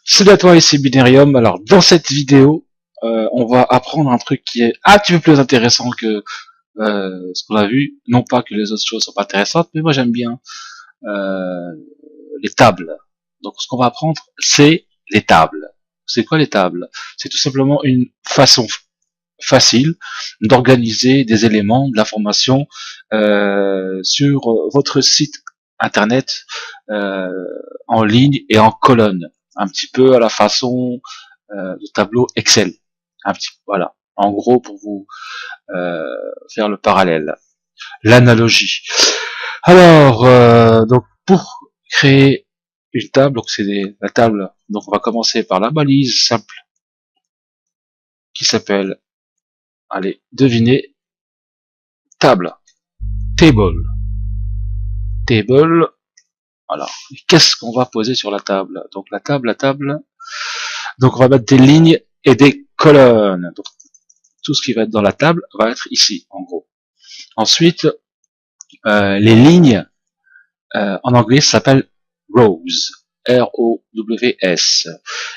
Salut à toi, ici Binarium. Alors, dans cette vidéo, on va apprendre un truc qui est un petit peu plus intéressant que ce qu'on a vu. Non pas que les autres choses sont pas intéressantes, mais moi j'aime bien euh, les tables. Donc, ce qu'on va apprendre, c'est les tables. C'est quoi les tables? C'est tout simplement une façon facile d'organiser des éléments, de l'information sur votre site internet euh, en ligne et en colonne, un petit peu à la façon de tableau Excel. Un petit, voilà. En gros, pour vous euh, faire le parallèle, l'analogie. Alors, donc pour créer une table, donc c'est la table. Donc on va commencer par la balise simple qui s'appelle, allez, devinez, table, table, table. Alors, qu'est-ce qu'on va poser sur la table? Donc la table. Donc on va mettre des lignes et des colonnes. Donc tout ce qui va être dans la table va être ici, en gros. Ensuite, les lignes, en anglais, ça s'appelle rows. R-O-W-S.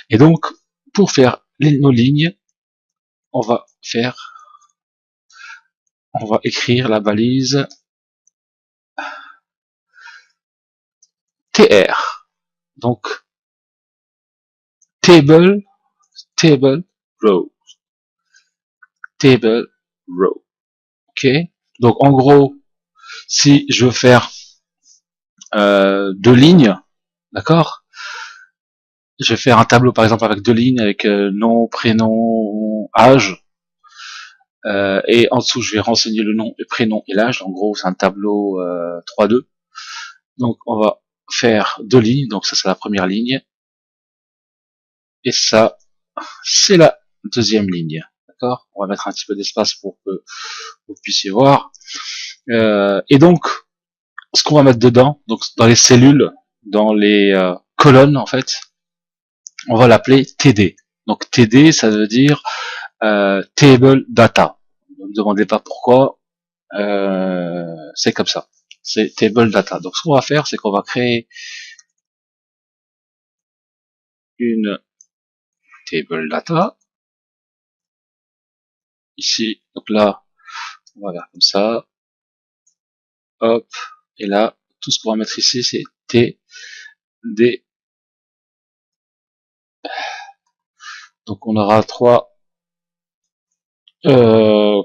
Et donc, pour faire nos lignes, on va faire, on va écrire la balise TR. Donc, table, table, row, table, row. Ok. Donc, en gros, si je veux faire deux lignes, d'accord? Je vais faire un tableau par exemple avec deux lignes, avec nom, prénom, âge, et en dessous je vais renseigner le nom, le prénom et l'âge. En gros c'est un tableau 3-2. Donc on va faire deux lignes, donc ça c'est la première ligne, et ça c'est la deuxième ligne. D'accord? On va mettre un petit peu d'espace pour que vous puissiez voir. Et donc ce qu'on va mettre dedans, donc dans les cellules, dans les colonnes en fait, on va l'appeler TD. Donc TD, ça veut dire table data. Ne me demandez pas pourquoi, c'est comme ça. C'est table data. Donc ce qu'on va faire, c'est qu'on va créer une table data ici. Donc là, voilà, comme ça. Hop. Et là, tout ce qu'on va mettre ici, c'est T, D. Donc on aura euh,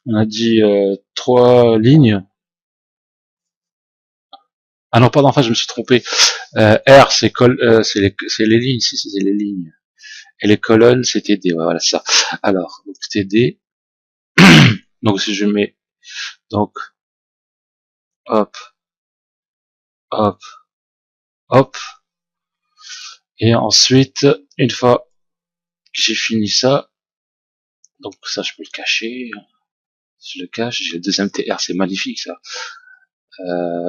on a dit trois lignes. Ah non, pardon, en fait, je me suis trompé. R, c'est les lignes, si c'est les lignes. Et les colonnes, c'est TD, ouais, voilà ça. Alors, donc TD, donc si je mets, donc, hop, hop, hop, et ensuite, une fois que j'ai fini ça, donc ça je peux le cacher, si je le cache, j'ai le deuxième TR, c'est magnifique ça.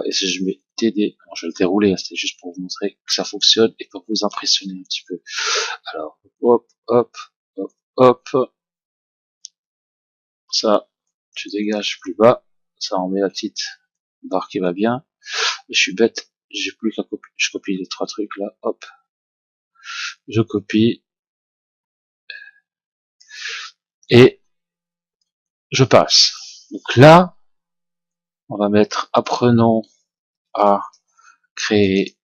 Et si je mets TD, bon, je vais le dérouler, hein, c'était juste pour vous montrer que ça fonctionne et pour vous impressionner un petit peu. Alors, hop, hop, hop, hop, ça, tu dégages plus bas, ça en met la petite barre qui va bien. Je suis bête, j'ai plus qu'à copier, je copie les trois trucs là, hop, je copie et je passe. Donc là, on va mettre apprenons à créer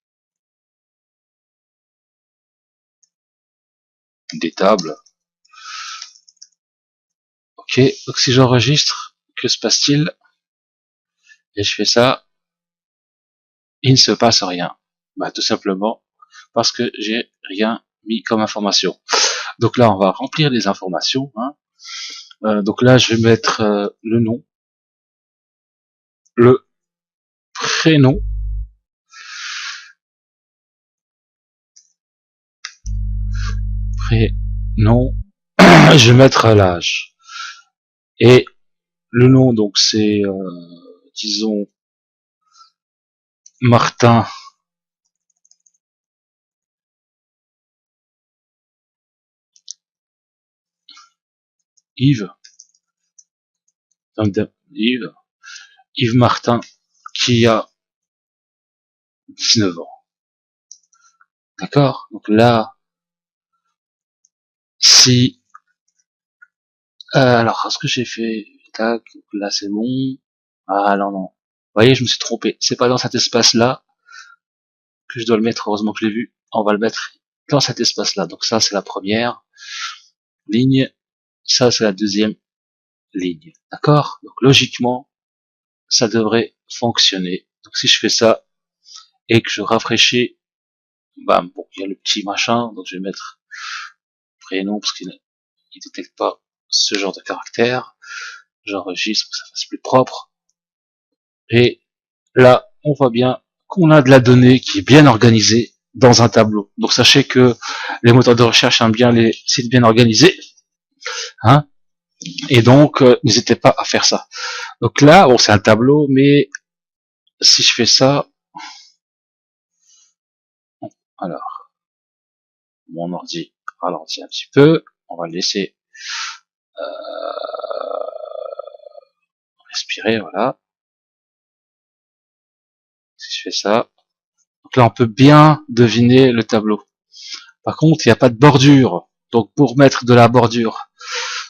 des tables. Ok, donc si j'enregistre, que se passe-t-il? Et je fais ça, il ne se passe rien. Bah tout simplement parce que j'ai rien mis comme information. Donc là, on va remplir les informations. Hein. Donc là, je vais mettre le nom, le prénom, prénom. Je vais mettre l'âge. Et le nom, donc c'est, disons, Martin Yves, Yves, Yves Martin, qui a 19 ans. D'accord? Donc là, si alors ce que j'ai fait, tac, là c'est bon. Ah non non. Vous voyez, je me suis trompé. C'est pas dans cet espace-là que je dois le mettre. Heureusement que je l'ai vu. On va le mettre dans cet espace-là. Donc ça c'est la première ligne. Ça c'est la deuxième ligne. D'accord? Donc logiquement, ça devrait fonctionner. Donc si je fais ça et que je rafraîchis, bam, bon, il y a le petit machin. Donc je vais mettre prénom parce qu'il détecte pas ce genre de caractère. J'enregistre pour que ça fasse plus propre. Et là, on voit bien qu'on a de la donnée qui est bien organisée dans un tableau. Donc sachez que les moteurs de recherche aiment bien les sites bien organisés, hein, et donc n'hésitez pas à faire ça. Donc là, bon, c'est un tableau, mais si je fais ça, alors mon ordi ralentit un petit peu, on va le laisser respirer, voilà. Si je fais ça, donc là on peut bien deviner le tableau. Par contre, il n'y a pas de bordure. Donc pour mettre de la bordure,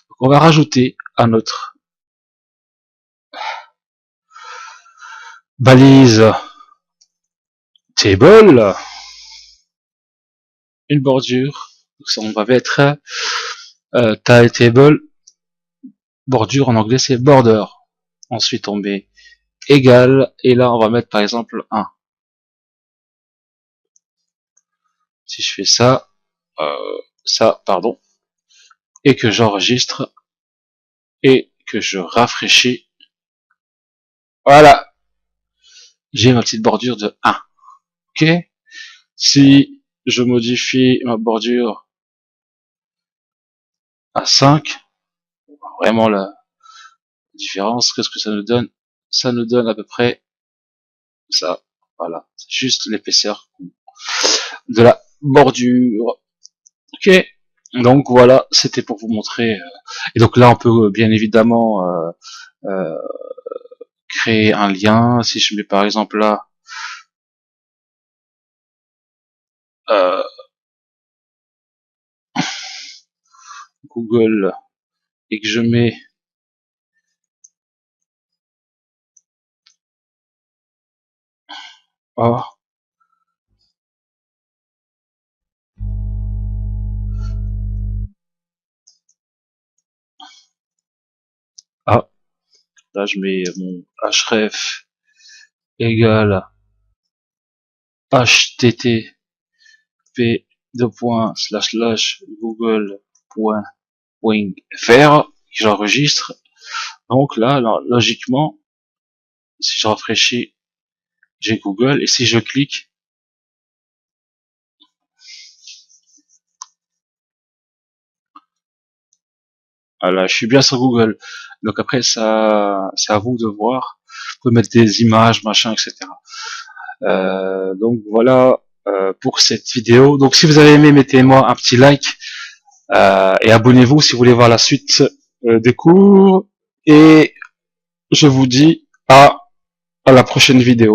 donc on va rajouter à notre balise table une bordure. Donc ça, on va mettre tile table, bordure en anglais c'est border. Ensuite on met égal, et là on va mettre par exemple 1. Si je fais ça, pardon, et que j'enregistre, et que je rafraîchis, voilà, j'ai ma petite bordure de 1. Ok. Si je modifie ma bordure à 5, vraiment la différence, qu'est-ce que ça nous donne? Ça nous donne à peu près ça. Voilà, c'est juste l'épaisseur de la bordure. Ok, donc voilà, c'était pour vous montrer. Et donc là, on peut bien évidemment euh, créer un lien. Si je mets par exemple là euh, Google et que je mets oh, ah, là je mets mon href égale http google.wing.fr, j'enregistre. Donc là, logiquement, si je rafraîchis, j'ai Google, et si je clique, là, je suis bien sur Google. Donc après, ça, c'est à vous de voir. Vous pouvez mettre des images, machin, etc. Donc voilà pour cette vidéo. Donc si vous avez aimé, mettez-moi un petit like et abonnez-vous si vous voulez voir la suite des cours. Et je vous dis à la prochaine vidéo.